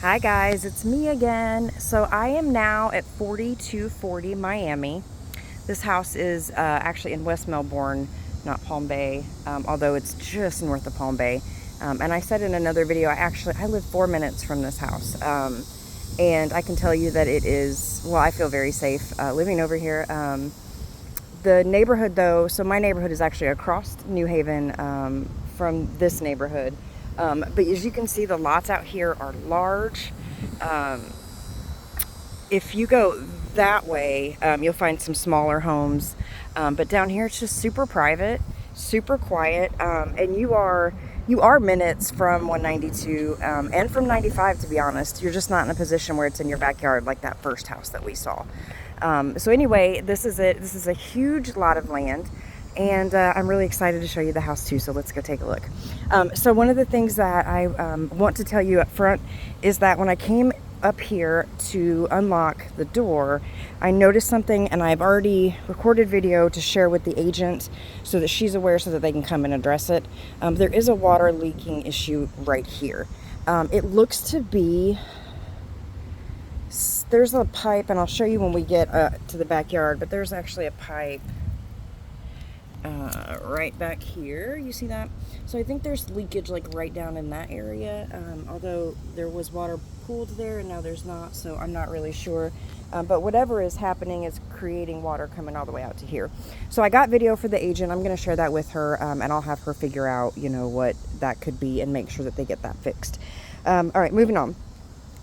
Hi guys, it's me again. So I am now at 4240 Miami. This house is actually in West Melbourne, not Palm Bay, although it's just north of Palm Bay. And I said in another video, I live 4 minutes from this house. And I can tell you that it is, well, I feel very safe living over here. The neighborhood though, so my neighborhood is actually across New Haven from this neighborhood. But as you can see, the lots out here are large. Um, if you go that way, you'll find some smaller homes. But down here, it's just super private, super quiet, and you are minutes from 192 and from 95. To be honest, you're just not in a position where it's in your backyard like that first house that we saw. So anyway, this is it. This is a huge lot of land. And I'm really excited to show you the house too, so let's go take a look. So one of the things that I want to tell you up front is that when I came up here to unlock the door, I noticed something, and I've already recorded video to share with the agent so that she's aware so that they can come and address it. There is a water leaking issue right here. It looks to be, there's a pipe, and I'll show you when we get to the backyard, but there's actually a pipe right back here. You see that? So I think there's leakage like right down in that area, although there was water pooled there and now there's not, so I'm not really sure. But whatever is happening is creating water coming all the way out to here. So I got video for the agent. I'm going to share that with her, and I'll have her figure out, what that could be and make sure that they get that fixed. All right, moving on.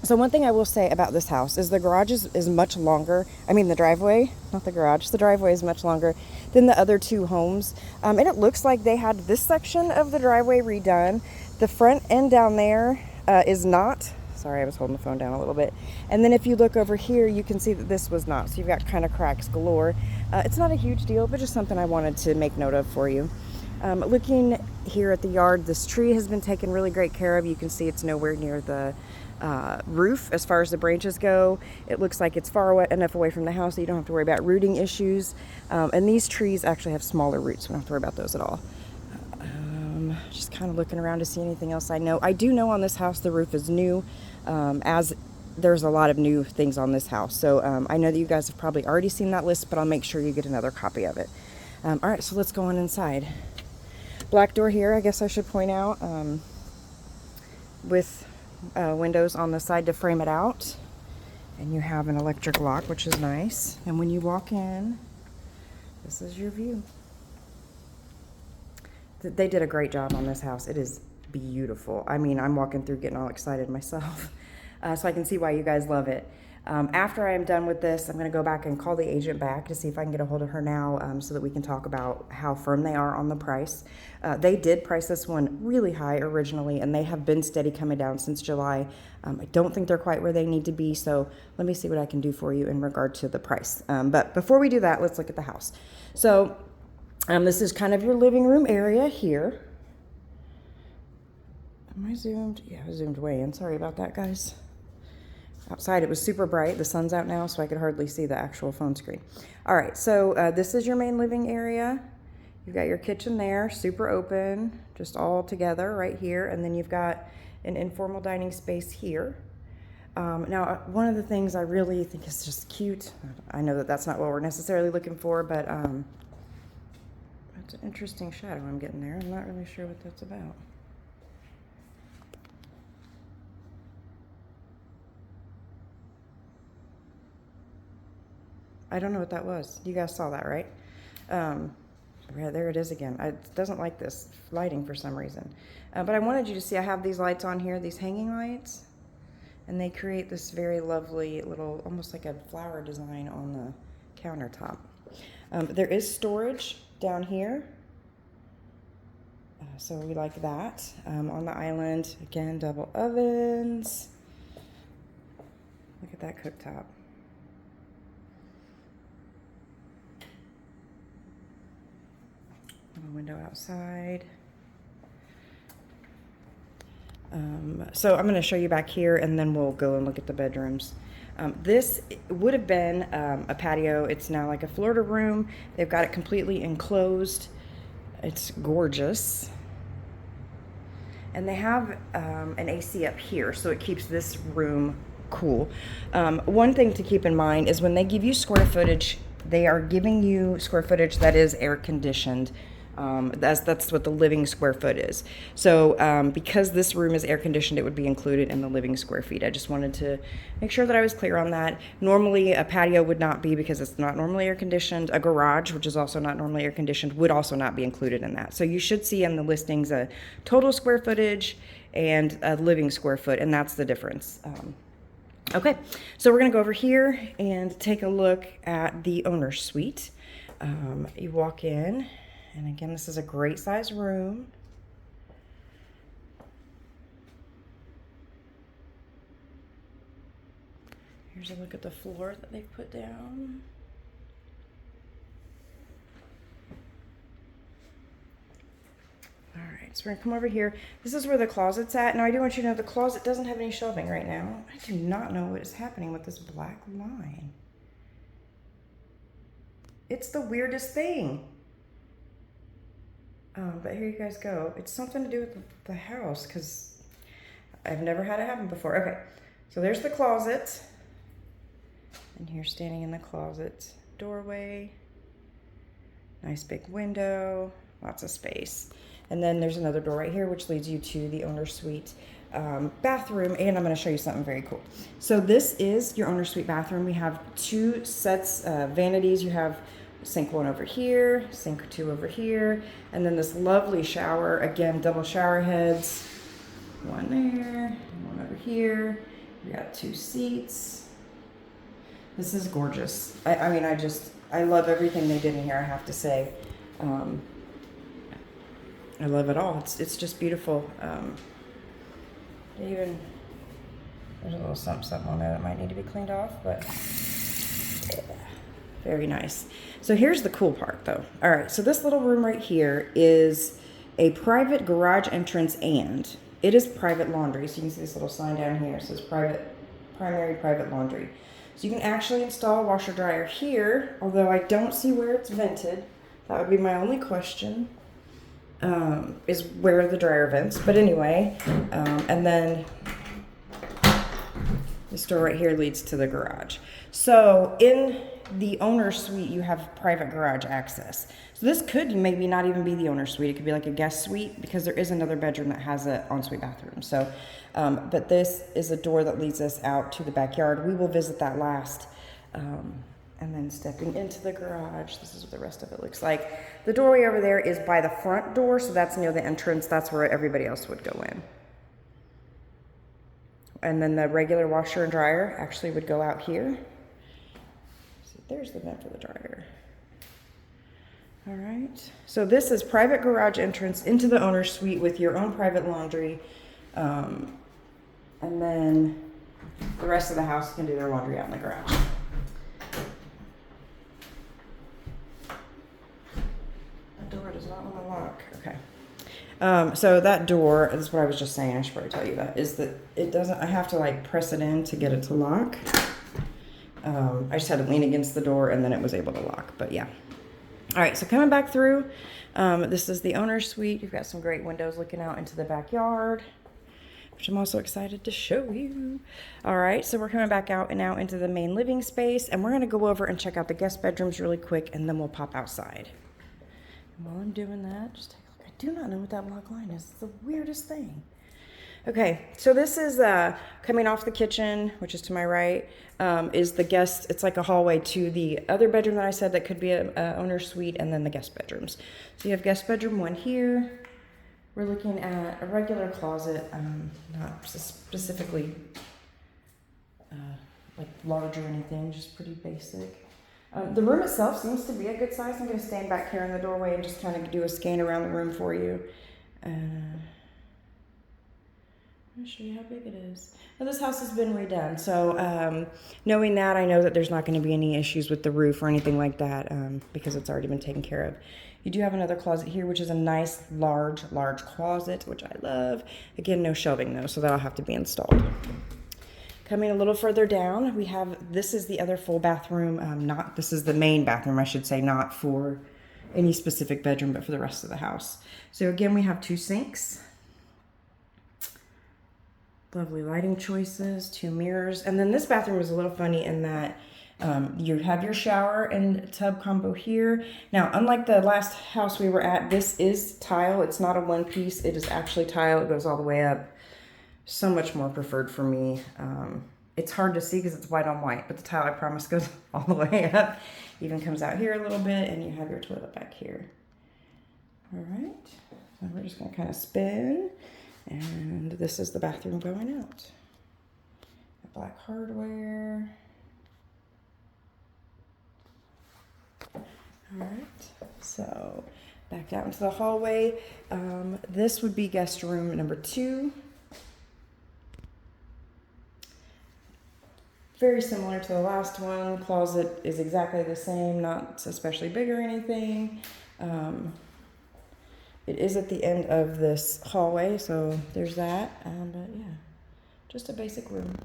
So one thing I will say about this house is the garage is much longer. I mean, the driveway, not the garage. The driveway is much longer than the other two homes. And it looks like they had this section of the driveway redone. The front end down there is not. Sorry, I was holding the phone down a little bit. And then if you look over here, you can see that this was not. So you've got kind of cracks galore. It's not a huge deal, but just something I wanted to make note of for you. Looking here at the yard, this tree has been taken really great care of. You can see it's nowhere near the roof as far as the branches go. It looks like it's far enough away from the house that you don't have to worry about rooting issues. And these trees actually have smaller roots. We don't have to worry about those at all. Just kind of looking around to see anything else I know. I do know on this house the roof is new, as there's a lot of new things on this house. So I know that you guys have probably already seen that list, but I'll make sure you get another copy of it. All right, so let's go on inside. Black door here, I guess I should point out, with windows on the side to frame it out. And you have an electric lock, which is nice. And when you walk in, this is your view. They did a great job on this house. It is beautiful. I mean, I'm walking through getting all excited myself. So I can see why you guys love it. After I'm done with this, I'm going to go back and call the agent back to see if I can get a hold of her now, so that we can talk about how firm they are on the price. They did price this one really high originally, and they have been steady coming down since July. I don't think they're quite where they need to be, so let me see what I can do for you in regard to the price. But before we do that, let's look at the house. So this is kind of your living room area here. Am I zoomed? Yeah, I zoomed way in. Sorry about that, guys. Outside it was super bright. The sun's out now, so I could hardly see the actual phone screen. All right, so this is your main living area. You've got your kitchen there, super open, just all together right here. And then you've got an informal dining space here. Now, one of the things I really think is just cute, I know that that's not what we're necessarily looking for, but it's an interesting shadow I'm getting there. I'm not really sure what that's about. I don't know what that was. You guys saw that, right? Yeah, there it is again. It doesn't like this lighting for some reason. But I wanted you to see I have these lights on here, these hanging lights. And they create this very lovely little, almost like a flower design on the countertop. There is storage down here. So we like that. On the island, again, double ovens. Look at that cooktop. A window outside. So I'm going to show you back here, and then we'll go and look at the bedrooms. This would have been a patio. It's now like a Florida room. They've got it completely enclosed. It's gorgeous. and they have an AC up here, so it keeps this room cool. One thing to keep in mind is when they give you square footage, they are giving you square footage that is air conditioned. That's what the living square foot is. So because this room is air conditioned, it would be included in the living square feet. I just wanted to make sure that I was clear on that. Normally a patio would not be, because it's not normally air conditioned. A garage, which is also not normally air conditioned, would also not be included in that. So you should see in the listings a total square footage and a living square foot, and that's the difference. Okay, so we're gonna go over here and take a look at the owner's suite. You walk in, and again, this is a great size room. Here's a look at the floor that they've put down. All right, so we're gonna come over here. This is where the closet's at. Now I do want you to know the closet doesn't have any shelving right now. I do not know what is happening with this black line. It's the weirdest thing. But here you guys go. It's something to do with the house, because I've never had it happen before. Okay, so there's the closet. And here, standing in the closet, doorway, nice big window, lots of space. And then there's another door right here, which leads you to the owner's suite bathroom. And I'm gonna show you something very cool. So this is your owner's suite bathroom. We have two sets of vanities. You have sink one over here, sink two over here, and then this lovely shower. Again, double shower heads. One there, one over here. We got two seats. This is gorgeous. I mean, I love everything they did in here, I have to say. I love it all. It's just beautiful. There's a little something on there that might need to be cleaned off, but yeah, very nice. So here's the cool part though. All right, so this little room right here is a private garage entrance, and it is private laundry. So you can see this little sign down here. It says primary private laundry. So you can actually install a washer dryer here, although I don't see where it's vented. That would be my only question, is where the dryer vents. But anyway, and then this door right here leads to the garage. So in the owner's suite, you have private garage access. So this could maybe not even be the owner's suite. It could be like a guest suite, because there is another bedroom that has an ensuite bathroom. So, but this is a door that leads us out to the backyard. We will visit that last. And then stepping into the garage, this is what the rest of it looks like. The doorway over there is by the front door, so that's near the entrance. That's where everybody else would go in. And then the regular washer and dryer actually would go out here. So there's the vent for the dryer. All right, so this is private garage entrance into the owner's suite with your own private laundry. And then the rest of the house can do their laundry out in the garage. That door does not want to lock. Okay. So that door, this is what I was just saying, I should probably tell you that, is that it doesn't, I have to like press it in to get it to lock. I just had to lean against the door and then it was able to lock, but yeah. All right, so coming back through, this is the owner's suite. You've got some great windows looking out into the backyard, which I'm also excited to show you. All right, so we're coming back out and now into the main living space, and we're gonna go over and check out the guest bedrooms really quick, and then we'll pop outside. And while I'm doing that, just take a look. I do not know what that black line is. It's the weirdest thing. Okay, so this is coming off the kitchen, which is to my right, is the guest. It's like a hallway to the other bedroom that I said that could be a owner's suite, and then the guest bedrooms. So you have guest bedroom one here. We're looking at a regular closet, not specifically like large or anything, just pretty basic. The room itself seems to be a good size. I'm going to stand back here in the doorway and just kind of do a scan around the room for you. I'll show you how big it is. Now, this house has been redone, so knowing that, I know that there's not going to be any issues with the roof or anything like that because it's already been taken care of. You do have another closet here, which is a nice, large closet, which I love. Again, no shelving, though, so that'll have to be installed. Coming a little further down, we have, this is the other full bathroom. This is the main bathroom, I should say, not for any specific bedroom, but for the rest of the house. So again, we have two sinks. Lovely lighting choices, 2 mirrors. And then this bathroom was a little funny in that you have your shower and tub combo here. Now, unlike the last house we were at, this is tile. It's not a one piece. It is actually tile. It goes all the way up. So much more preferred for me. It's hard to see because it's white on white, but the tile, I promise, goes all the way up. Even comes out here a little bit, and you have your toilet back here. All right, so we're just gonna kind of spin. And this is the bathroom going out. Black hardware. All right, so back out into the hallway. This would be guest room number 2. Very similar to the last one. Closet is exactly the same, not especially big or anything. It is at the end of this hallway, so there's that. But yeah, just a basic room.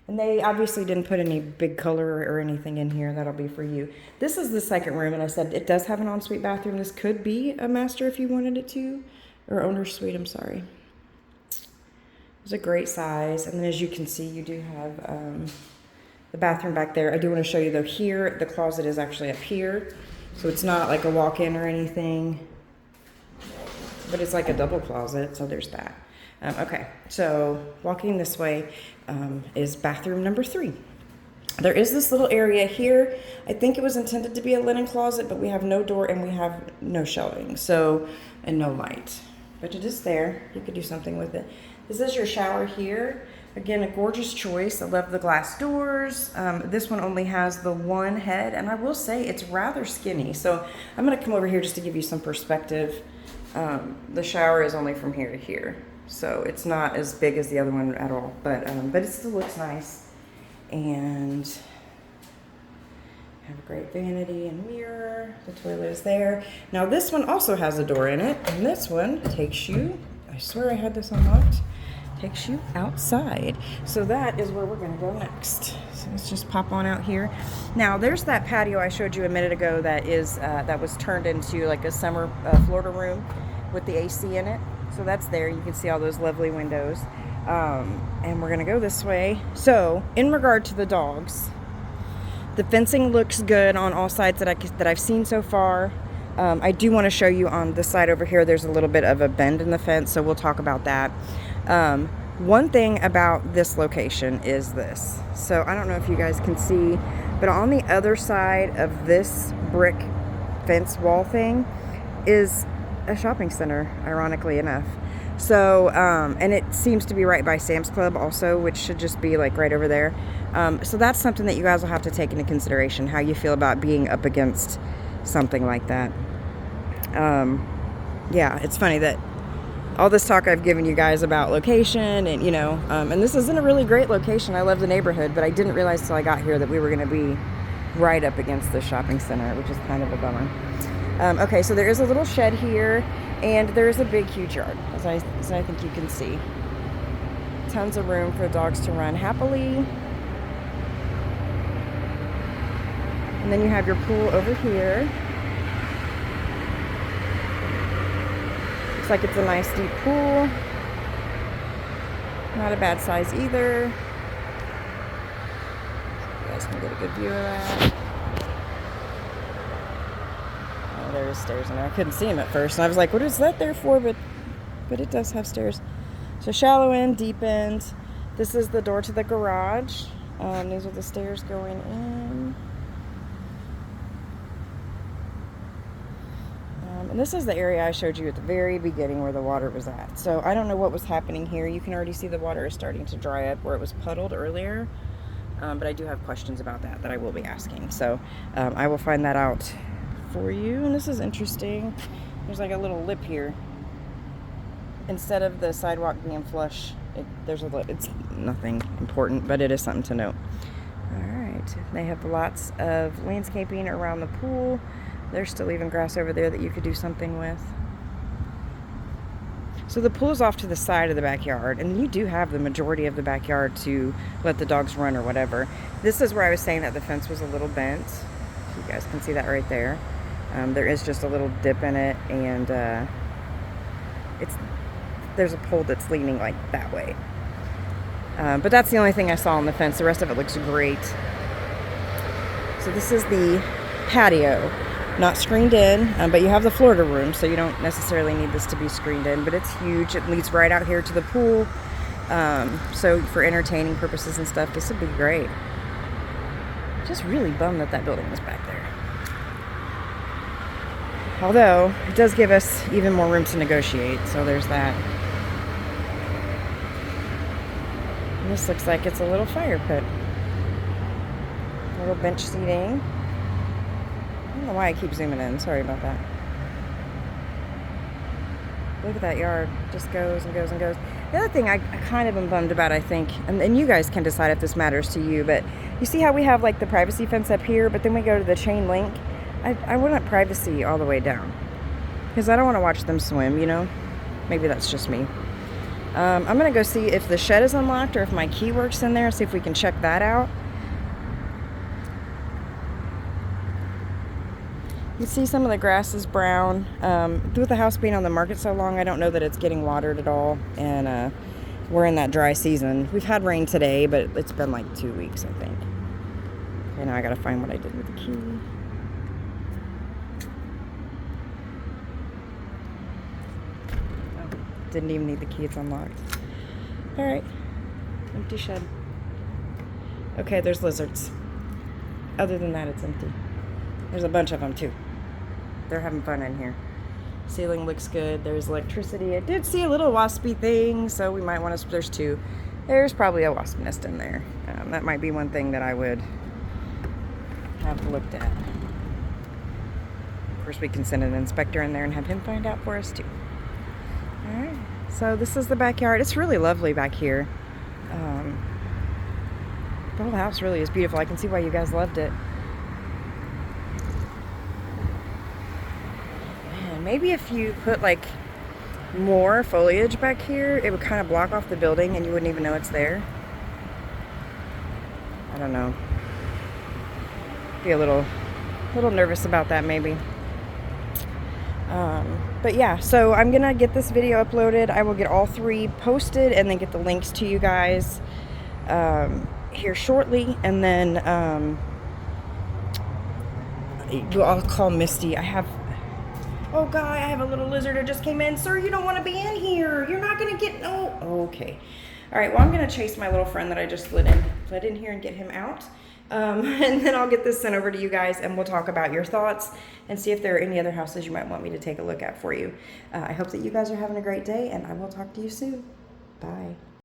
And they obviously didn't put any big color or anything in here. That'll be for you. This is the second room, and I said it does have an ensuite bathroom. This could be a master if you wanted it to, or owner's suite, I'm sorry. It's a great size, and then as you can see, you do have the bathroom back there. I do want to show you though, here, the closet is actually up here. So it's not like a walk-in or anything, but it's like a double closet, so there's that. Okay, so walking this way is bathroom number 3. There is this little area here. I think it was intended to be a linen closet, but we have no door and we have no shelving, so, and no light. But it is there. You could do something with it. This is your shower here. Again, a gorgeous choice. I love the glass doors. This one only has the one head, and I will say it's rather skinny. So I'm going to come over here just to give you some perspective. The shower is only from here to here, so it's not as big as the other one at all. But it still looks nice, and have a great vanity and mirror. The toilet is there. Now this one also has a door in it, and this one takes you. I swear I had this unlocked. Takes you outside. So that is where we're going to go next. So let's just pop on out here. Now there's that patio I showed you a minute ago that is that was turned into like a summer Florida room with the AC in it. So that's there. You can see all those lovely windows. And we're going to go this way. So in regard to the dogs, the fencing looks good on all sides that I've seen so far. I do want to show you on this side over here, there's a little bit of a bend in the fence, so we'll talk about that. One thing about this location is this. So I don't know if you guys can see, but on the other side of this brick fence wall thing is a shopping center, ironically enough. So, and it seems to be right by Sam's Club also, which should just be like right over there. So that's something that you guys will have to take into consideration, how you feel about being up against something like that. Yeah, it's funny that all this talk I've given you guys about location and, you know, and this isn't a really great location. I love the neighborhood, but I didn't realize till I got here that we were going to be right up against the shopping center, which is kind of a bummer. Okay, so there is a little shed here, and there's a big, huge yard, as I think you can see. Tons of room for dogs to run happily. And then you have your pool over here. Looks like it's a nice deep pool. Not a bad size either. You guys can get a good view of that. Oh, there's stairs in there. I couldn't see them at first, and I was like, what is that there for? But it does have stairs. So shallow end, deep end. This is the door to the garage. These are the stairs going in. And this is the area I showed you at the very beginning where the water was at. So I don't know what was happening here. You can already see the water is starting to dry up where it was puddled earlier. But I do have questions about that I will be asking. So I will find that out for you. And this is interesting. There's like a little lip here. Instead of the sidewalk being flush, there's a lip. It's nothing important, but it is something to note. All right. They have lots of landscaping around the pool. There's still even grass over there that you could do something with. So the pool's off to the side of the backyard, and you do have the majority of the backyard to let the dogs run or whatever. This is where I was saying that the fence was a little bent. You guys can see that right there. There is just a little dip in it, and there's a pole that's leaning like that way. But that's the only thing I saw on the fence. The rest of it looks great. So this is the patio, not screened in, but you have the Florida room, so you don't necessarily need this to be screened in, but it's huge. It leads right out here to the pool. So for entertaining purposes and stuff, this would be great. Just really bummed that building was back there. Although, it does give us even more room to negotiate, so there's that. And this looks like it's a little fire pit. A little bench seating. I don't know why I keep zooming in. Sorry about that. Look at that yard. Just goes and goes and goes. The other thing I kind of am bummed about, I think, and you guys can decide if this matters to you, but you see how we have like the privacy fence up here, but then we go to the chain link? I want privacy all the way down. Because I don't want to watch them swim, you know? Maybe that's just me. I'm going to go see if the shed is unlocked or if my key works in there, see if we can check that out. You see some of the grass is brown. With the house being on the market so long, I don't know that it's getting watered at all. And we're in that dry season. We've had rain today, but it's been like 2 weeks, I think. Okay, now I gotta find what I did with the key. Oh, didn't even need the key, it's unlocked. All right, empty shed. Okay, there's lizards. Other than that, it's empty. There's a bunch of them too. They're having fun in here. Ceiling looks good. There's electricity. I did see a little waspy thing, so we might want to, there's two. There's probably a wasp nest in there. That might be one thing that I would have looked at. Of course, we can send an inspector in there and have him find out for us too. All right, so this is the backyard. It's really lovely back here. The whole house really is beautiful. I can see why you guys loved it. Maybe if you put like more foliage back here, it would kind of block off the building and you wouldn't even know it's there. I don't know. Be a little nervous about that maybe. But yeah, so I'm gonna get this video uploaded. I will get all 3 posted and then get the links to you guys here shortly, and then I'll call Misty. Oh, guy, I have a little lizard that just came in. Sir, you don't want to be in here. You're not going to get... Oh, okay. All right, well, I'm going to chase my little friend that I just let in here and get him out. And then I'll get this sent over to you guys, and we'll talk about your thoughts and see if there are any other houses you might want me to take a look at for you. I hope that you guys are having a great day, and I will talk to you soon. Bye.